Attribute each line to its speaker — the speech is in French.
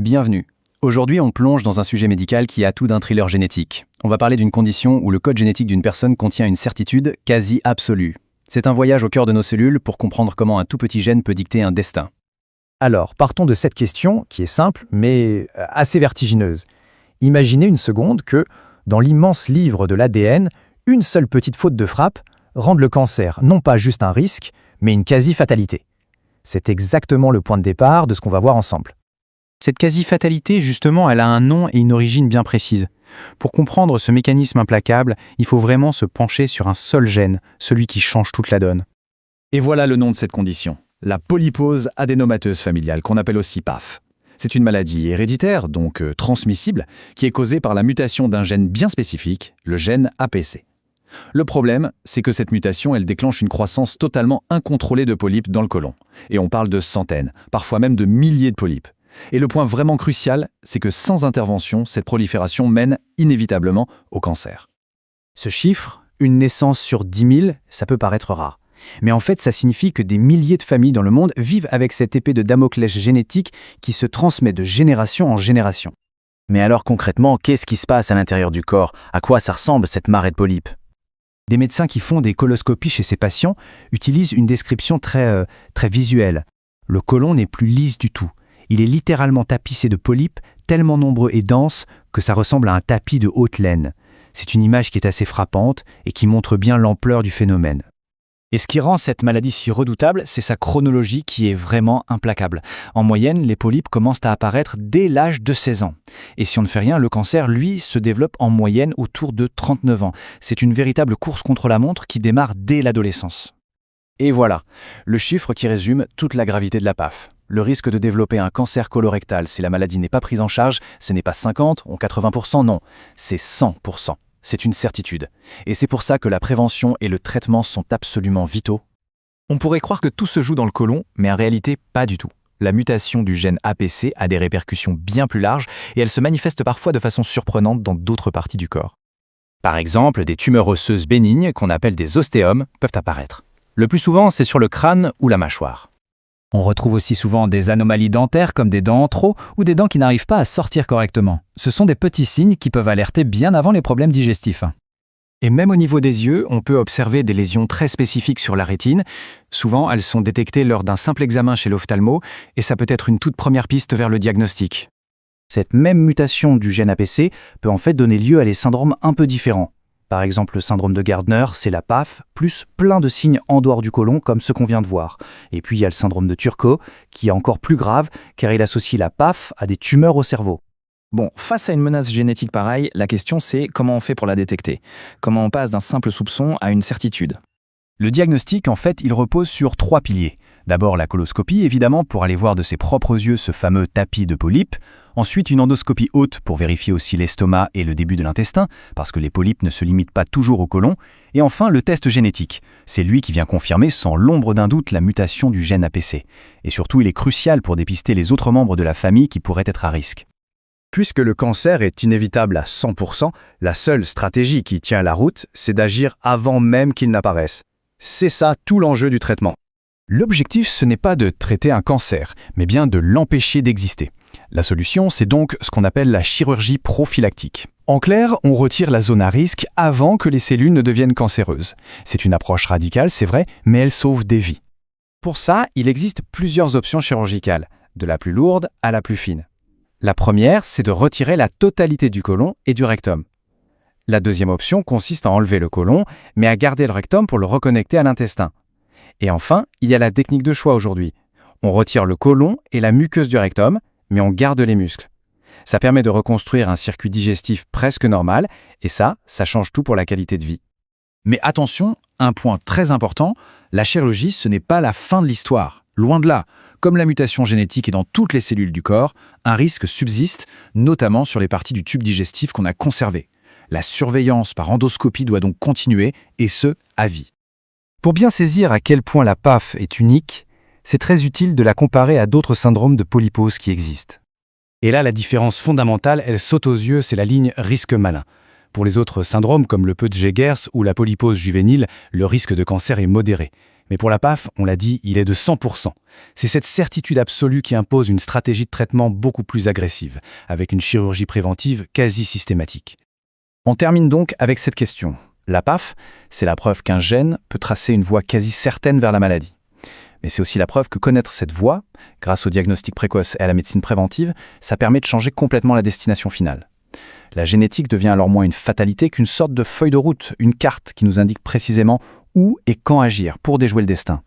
Speaker 1: Bienvenue. Aujourd'hui, on plonge dans un sujet médical qui a tout d'un thriller génétique. On va parler d'une condition où le code génétique d'une personne contient une certitude quasi absolue. C'est un voyage au cœur de nos cellules pour comprendre comment un tout petit gène peut dicter un destin.
Speaker 2: Alors, partons de cette question qui est simple, mais assez vertigineuse. Imaginez une seconde que, dans l'immense livre de l'ADN, une seule petite faute de frappe rende le cancer non pas juste un risque, mais une quasi-fatalité. C'est exactement le point de départ de ce qu'on va voir ensemble.
Speaker 3: Cette quasi-fatalité, justement, elle a un nom et une origine bien précise. Pour comprendre ce mécanisme implacable, il faut vraiment se pencher sur un seul gène, celui qui change toute la donne.
Speaker 4: Et voilà le nom de cette condition, la polypose adénomateuse familiale, qu'on appelle aussi PAF. C'est une maladie héréditaire, donc transmissible, qui est causée par la mutation d'un gène bien spécifique, le gène APC. Le problème, c'est que cette mutation, elle déclenche une croissance totalement incontrôlée de polypes dans le côlon. Et on parle de centaines, parfois même de milliers de polypes. Et le point vraiment crucial, c'est que sans intervention, cette prolifération mène inévitablement au cancer.
Speaker 1: Ce chiffre, une naissance sur 10 000, ça peut paraître rare. Mais en fait, ça signifie que des milliers de familles dans le monde vivent avec cette épée de Damoclès génétique qui se transmet de génération en génération.
Speaker 5: Mais alors concrètement, qu'est-ce qui se passe à l'intérieur du corps? À quoi ça ressemble cette marée de polypes?
Speaker 1: Des médecins qui font des coloscopies chez ces patients utilisent une description très visuelle. Le côlon n'est plus lisse du tout. Il est littéralement tapissé de polypes, tellement nombreux et denses que ça ressemble à un tapis de haute laine. C'est une image qui est assez frappante et qui montre bien l'ampleur du phénomène.
Speaker 2: Et ce qui rend cette maladie si redoutable, c'est sa chronologie qui est vraiment implacable. En moyenne, les polypes commencent à apparaître dès l'âge de 16 ans. Et si on ne fait rien, le cancer, lui, se développe en moyenne autour de 39 ans. C'est une véritable course contre la montre qui démarre dès l'adolescence.
Speaker 1: Et voilà, le chiffre qui résume toute la gravité de la PAF. Le risque de développer un cancer colorectal si la maladie n'est pas prise en charge, ce n'est pas 50 ou 80%, non, c'est 100%. C'est une certitude. Et c'est pour ça que la prévention et le traitement sont absolument vitaux.
Speaker 2: On pourrait croire que tout se joue dans le côlon, mais en réalité, pas du tout. La mutation du gène APC a des répercussions bien plus larges et elle se manifeste parfois de façon surprenante dans d'autres parties du corps.
Speaker 1: Par exemple, des tumeurs osseuses bénignes, qu'on appelle des ostéomes, peuvent apparaître. Le plus souvent, c'est sur le crâne ou la mâchoire.
Speaker 2: On retrouve aussi souvent des anomalies dentaires comme des dents en trop ou des dents qui n'arrivent pas à sortir correctement. Ce sont des petits signes qui peuvent alerter bien avant les problèmes digestifs.
Speaker 1: Et même au niveau des yeux, on peut observer des lésions très spécifiques sur la rétine. Souvent, elles sont détectées lors d'un simple examen chez l'ophtalmo et ça peut être une toute première piste vers le diagnostic. Cette même mutation du gène APC peut en fait donner lieu à des syndromes un peu différents. Par exemple, le syndrome de Gardner, c'est la PAF, plus plein de signes en dehors du côlon, comme ce qu'on vient de voir. Et puis il y a le syndrome de Turco, qui est encore plus grave, car il associe la PAF à des tumeurs au cerveau.
Speaker 2: Bon, face à une menace génétique pareille, la question c'est comment on fait pour la détecter? Comment on passe d'un simple soupçon à une certitude?
Speaker 1: Le diagnostic, en fait, il repose sur 3 piliers. D'abord la coloscopie, évidemment, pour aller voir de ses propres yeux ce fameux tapis de polypes. Ensuite, une endoscopie haute pour vérifier aussi l'estomac et le début de l'intestin, parce que les polypes ne se limitent pas toujours au côlon. Et enfin, le test génétique. C'est lui qui vient confirmer sans l'ombre d'un doute la mutation du gène APC. Et surtout, il est crucial pour dépister les autres membres de la famille qui pourraient être à risque.
Speaker 6: Puisque le cancer est inévitable à 100%, la seule stratégie qui tient la route, c'est d'agir avant même qu'il n'apparaisse. C'est ça tout l'enjeu du traitement.
Speaker 1: L'objectif, ce n'est pas de traiter un cancer, mais bien de l'empêcher d'exister. La solution, c'est donc ce qu'on appelle la chirurgie prophylactique. En clair, on retire la zone à risque avant que les cellules ne deviennent cancéreuses. C'est une approche radicale, c'est vrai, mais elle sauve des vies. Pour ça, il existe plusieurs options chirurgicales, de la plus lourde à la plus fine. La première, c'est de retirer la totalité du côlon et du rectum. La deuxième option consiste à enlever le côlon, mais à garder le rectum pour le reconnecter à l'intestin. Et enfin, il y a la technique de choix aujourd'hui. On retire le côlon et la muqueuse du rectum, mais on garde les muscles. Ça permet de reconstruire un circuit digestif presque normal, et ça change tout pour la qualité de vie.
Speaker 4: Mais attention, un point très important, la chirurgie, ce n'est pas la fin de l'histoire. Loin de là. Comme la mutation génétique est dans toutes les cellules du corps, un risque subsiste, notamment sur les parties du tube digestif qu'on a conservées. La surveillance par endoscopie doit donc continuer, et ce, à vie.
Speaker 1: Pour bien saisir à quel point la PAF est unique, c'est très utile de la comparer à d'autres syndromes de polypose qui existent. Et là, la différence fondamentale, elle saute aux yeux, c'est la ligne risque malin. Pour les autres syndromes comme le Peutz-Jeghers ou la polypose juvénile, le risque de cancer est modéré.
Speaker 6: Mais pour la PAF, on l'a dit, il est de 100%. C'est cette certitude absolue qui impose une stratégie de traitement beaucoup plus agressive, avec une chirurgie préventive quasi systématique.
Speaker 1: On termine donc avec cette question. La PAF, c'est la preuve qu'un gène peut tracer une voie quasi certaine vers la maladie. Mais c'est aussi la preuve que connaître cette voie, grâce au diagnostic précoce et à la médecine préventive, ça permet de changer complètement la destination finale. La génétique devient alors moins une fatalité qu'une sorte de feuille de route, une carte qui nous indique précisément où et quand agir pour déjouer le destin.